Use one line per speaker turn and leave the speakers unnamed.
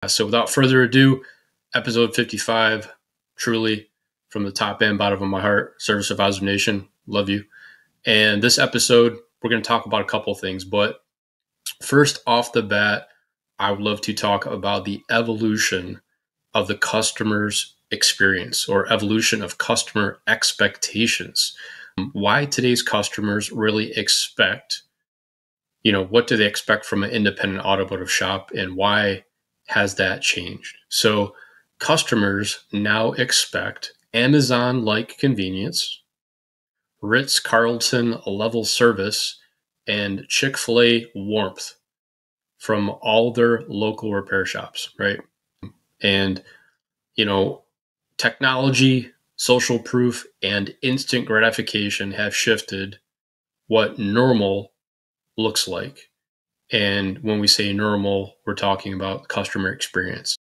So without further ado, episode 55, truly from the top and bottom of my heart, Service Advisor Nation, love you. And this episode, we're going to talk about a couple of things. But first off the bat, I would love to talk about the evolution of the customer's experience or evolution of customer expectations. Why today's customers really expect, what do they expect from an independent automotive shop, and why has that changed? So customers now expect Amazon-like convenience, Ritz-Carlton level service, and Chick-fil-A warmth from all their local repair shops, right? And, technology, social proof, and instant gratification have shifted what normal looks like. And when we say normal, we're talking about customer experience.